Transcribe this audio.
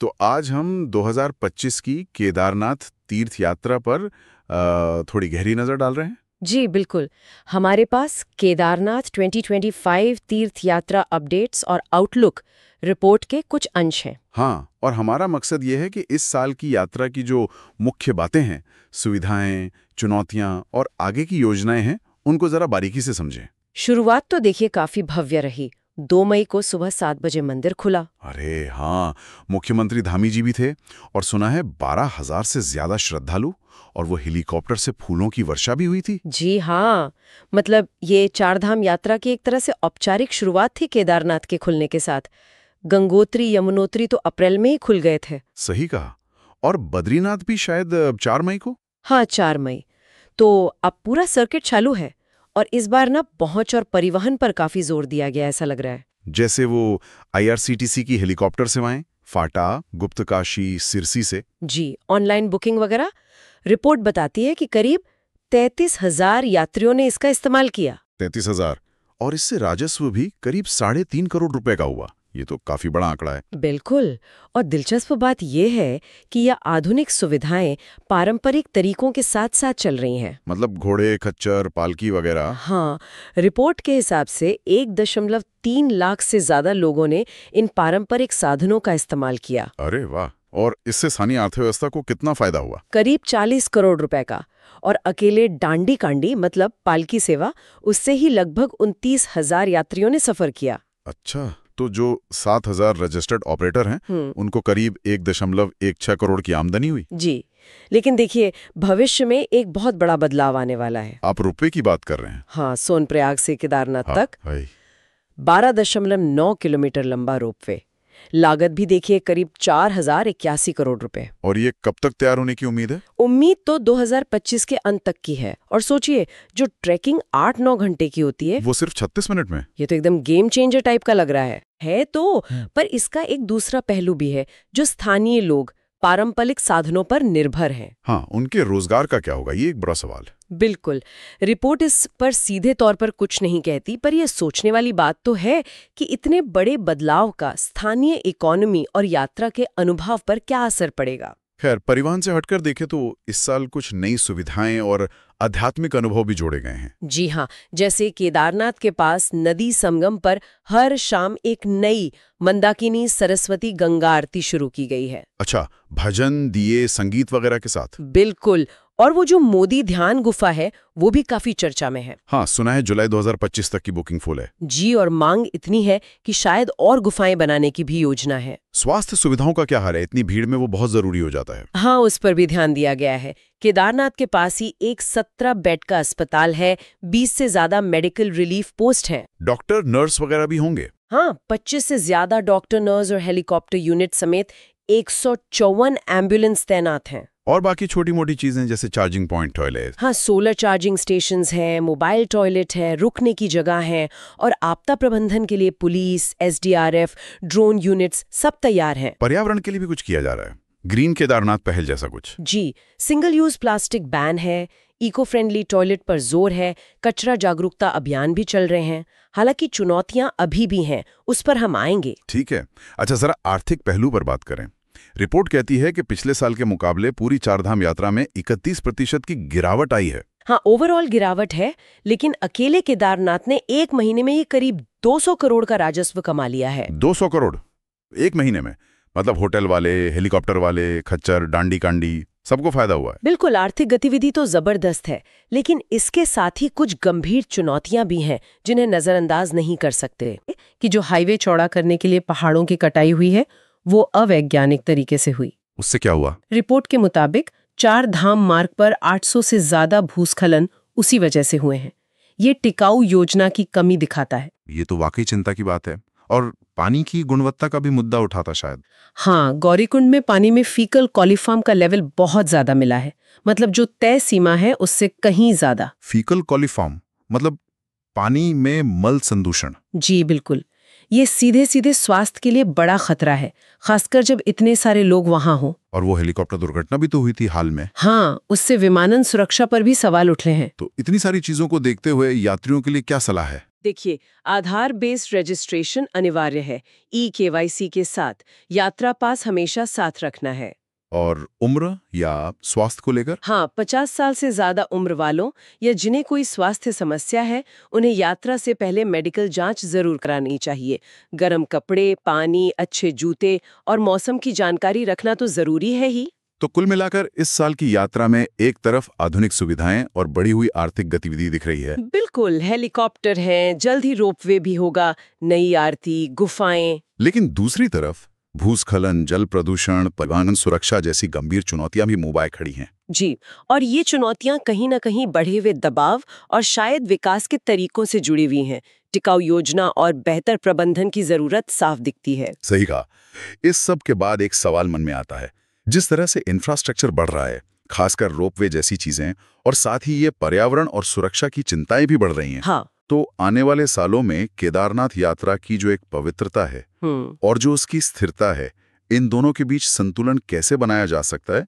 तो आज हम 2025 की केदारनाथ तीर्थ यात्रा पर थोड़ी गहरी नजर डाल रहे हैं। जी बिल्कुल। हमारे पास केदारनाथ 2025 तीर्थ यात्रा अपडेट्स और आउटलुक रिपोर्ट के कुछ अंश हैं। हाँ, और हमारा मकसद ये है कि इस साल की यात्रा की जो मुख्य बातें हैं, सुविधाएं, चुनौतियां और आगे की योजनाएं हैं, उनको जरा बारीकी से समझें। शुरुआत तो देखिए काफी भव्य रही। 2 मई को सुबह 7 बजे मंदिर खुला। अरे हाँ, मुख्यमंत्री धामी जी भी थे और सुना है 12,000 से ज्यादा श्रद्धालु, और वो हेलीकॉप्टर से फूलों की वर्षा भी हुई थी। जी हाँ, मतलब ये चारधाम यात्रा की एक तरह से औपचारिक शुरुआत थी केदारनाथ के खुलने के साथ। गंगोत्री यमुनोत्री तो अप्रैल में ही खुल गए थे। सही कहा। और बद्रीनाथ भी शायद 4 मई को। हाँ, 4 मई। तो अब पूरा सर्किट चालू है और इस बार ना पहुंच और परिवहन पर काफी जोर दिया गया ऐसा लग रहा है। जैसे वो IRCTC की हेलीकॉप्टर सेवाएं, फाटा, गुप्तकाशी, सिरसी से। जी, ऑनलाइन बुकिंग वगैरह। रिपोर्ट बताती है कि करीब 33,000 यात्रियों ने इसका इस्तेमाल किया। 33,000, और इससे राजस्व भी करीब 3.5 करोड़ रुपए का हुआ। ये तो काफी बड़ा आंकड़ा है। बिल्कुल। और दिलचस्प बात यह है कि यह आधुनिक सुविधाएं पारंपरिक तरीकों के साथ साथ चल रही हैं। मतलब घोड़े, खच्चर, पालकी वगैरह। हाँ, रिपोर्ट के हिसाब से 1.3 लाख से ज्यादा लोगों ने इन पारंपरिक साधनों का इस्तेमाल किया। अरे वाह! और इससे स्थानीय अर्थव्यवस्था को कितना फायदा हुआ? करीब 40 करोड़ रुपए का। और अकेले डांडी कांडी मतलब पालकी सेवा, उससे ही लगभग 29,000 यात्रियों ने सफर किया। अच्छा, तो जो 7,000 रजिस्टर्ड ऑपरेटर हैं, उनको करीब 1.16 करोड़ की आमदनी हुई। जी, लेकिन देखिए भविष्य में एक बहुत बड़ा बदलाव आने वाला है। आप रुपए की बात कर रहे हैं? हाँ, सोनप्रयाग से केदारनाथ तक भाई। 12.9 किलोमीटर लंबा रोपवे। लागत भी देखिए करीब 4,081 करोड़ रुपए। और ये कब तक तैयार होने की उम्मीद है? उम्मीद तो 2025 के अंत तक की है। और सोचिए, जो ट्रैकिंग 8-9 घंटे की होती है, वो सिर्फ 36 मिनट में। ये तो एकदम गेम चेंजर टाइप का लग रहा है तो। पर इसका एक दूसरा पहलू भी है, जो स्थानीय लोग पारंपरिक साधनों पर निर्भर हैं। हाँ, उनके रोजगार का क्या होगा, ये एक बड़ा सवाल है। बिल्कुल। रिपोर्ट इस पर सीधे तौर पर कुछ नहीं कहती, पर यह सोचने वाली बात तो है कि इतने बड़े बदलाव का स्थानीय इकोनॉमी और यात्रा के अनुभव पर क्या असर पड़ेगा। खैर, परिवहन से हटकर देखें तो इस साल कुछ नई सुविधाएं और आध्यात्मिक अनुभव भी जोड़े गए हैं। जी हाँ, जैसे केदारनाथ के पास नदी संगम पर हर शाम एक नई मंदाकिनी सरस्वती गंगा आरती शुरू की गई है। अच्छा, भजन, दिए, संगीत वगैरह के साथ। बिल्कुल। और वो जो मोदी ध्यान गुफा है, वो भी काफी चर्चा में है। हाँ, सुना है जुलाई 2025 तक की बुकिंग फुल है। जी, और मांग इतनी है कि शायद और गुफाएं बनाने की भी योजना है। स्वास्थ्य सुविधाओं का क्या हाल है? इतनी भीड़ में वो बहुत जरूरी हो जाता है। हाँ, उस पर भी ध्यान दिया गया है। केदारनाथ के पास ही एक 17 बेड का अस्पताल है, 20 से ज्यादा मेडिकल रिलीफ पोस्ट हैं। डॉक्टर, नर्स वगैरह भी होंगे। हाँ, 25 से ज्यादा डॉक्टर, नर्स और हेलीकॉप्टर यूनिट समेत 154 एम्बुलेंस तैनात हैं। और बाकी छोटी मोटी चीजें जैसे चार्जिंग पॉइंट, टॉयलेट। हाँ, सोलर चार्जिंग स्टेशंस हैं, मोबाइल टॉयलेट है, रुकने की जगह है, और आपदा प्रबंधन के लिए पुलिस, SDRF, ड्रोन यूनिट्स सब तैयार हैं। पर्यावरण के लिए भी कुछ किया जा रहा है, ग्रीन केदारनाथ पहल जैसा कुछ। जी, सिंगल यूज प्लास्टिक बैन है, इको फ्रेंडली टॉयलेट पर जोर है, कचरा जागरूकता अभियान भी चल रहे हैं। हालांकि चुनौतियां अभी भी हैं, उस पर हम आएंगे। ठीक है। अच्छा, जरा आर्थिक पहलू पर बात करें। रिपोर्ट कहती है कि पिछले साल के मुकाबले पूरी चारधाम यात्रा में 31% की गिरावट आई है। हाँ, ओवरऑल गिरावट है, लेकिन अकेले केदारनाथ ने एक महीने में ही करीब 200 करोड़ का राजस्व कमा लिया है। 200 करोड़ एक महीने में? मतलब होटल वाले, हेलीकॉप्टर वाले, खच्चर, डांडी कांडी, सबको फायदा हुआ है। बिल्कुल, आर्थिक गतिविधि तो जबरदस्त है, लेकिन इसके साथ ही कुछ गंभीर चुनौतियां भी हैं जिन्हें नजरअंदाज नहीं कर सकते। कि जो हाईवे चौड़ा करने के लिए पहाड़ों की कटाई हुई है, वो अवैज्ञानिक तरीके से हुई। उससे क्या हुआ? रिपोर्ट के मुताबिक 4 धाम मार्ग पर 800 से ज्यादा भूस्खलन उसी वजह से हुए हैं। ये टिकाऊ योजना की कमी दिखाता है। ये तो वाकई चिंता की बात है। और पानी की गुणवत्ता का भी मुद्दा उठाता शायद। हाँ, गौरीकुंड में पानी में फीकल कॉलीफॉर्म का लेवल बहुत ज्यादा मिला है, मतलब जो तय सीमा है उससे कहीं ज्यादा। फीकल कॉलीफॉर्म मतलब पानी में मल संदूषण। जी बिल्कुल। ये सीधे सीधे स्वास्थ्य के लिए बड़ा खतरा है, खासकर जब इतने सारे लोग वहां हो। और वो हेलीकॉप्टर दुर्घटना भी तो हुई थी हाल में। हाँ, उससे विमानन सुरक्षा पर भी सवाल उठे हैं। तो इतनी सारी चीजों को देखते हुए यात्रियों के लिए क्या सलाह है? देखिए, आधार बेस्ड रजिस्ट्रेशन अनिवार्य है। KYC के साथ यात्रा पास हमेशा साथ रखना है। और उम्र या स्वास्थ्य को लेकर? हाँ, 50 साल से ज्यादा उम्र वालों या जिन्हें कोई स्वास्थ्य समस्या है, उन्हें यात्रा से पहले मेडिकल जांच जरूर करानी चाहिए। गर्म कपड़े, पानी, अच्छे जूते और मौसम की जानकारी रखना तो जरूरी है ही। तो कुल मिलाकर इस साल की यात्रा में एक तरफ आधुनिक सुविधाएं और बढ़ी हुई आर्थिक गतिविधि दिख रही है। बिल्कुल, हेलीकॉप्टर है, जल्द ही रोपवे भी होगा, नई आरती, गुफाएं। लेकिन दूसरी तरफ भूस्खलन, जल प्रदूषण, परिवहन सुरक्षा जैसी गंभीर चुनौतियां भी मुंबई खड़ी हैं। जी, और ये चुनौतियां कहीं न कहीं बढ़े हुए दबाव और शायद विकास के तरीकों से जुड़ी हुई हैं। टिकाऊ योजना और बेहतर प्रबंधन की जरूरत साफ दिखती है। सही कहा। इस सब के बाद एक सवाल मन में आता है, जिस तरह से इंफ्रास्ट्रक्चर बढ़ रहा है, खासकर रोपवे जैसी चीजें, और साथ ही ये पर्यावरण और सुरक्षा की चिंताएं भी बढ़ रही हैं। हाँ। तो आने वाले सालों में केदारनाथ यात्रा की जो एक पवित्रता है और जो उसकी स्थिरता है, इन दोनों के बीच संतुलन कैसे बनाया जा सकता है,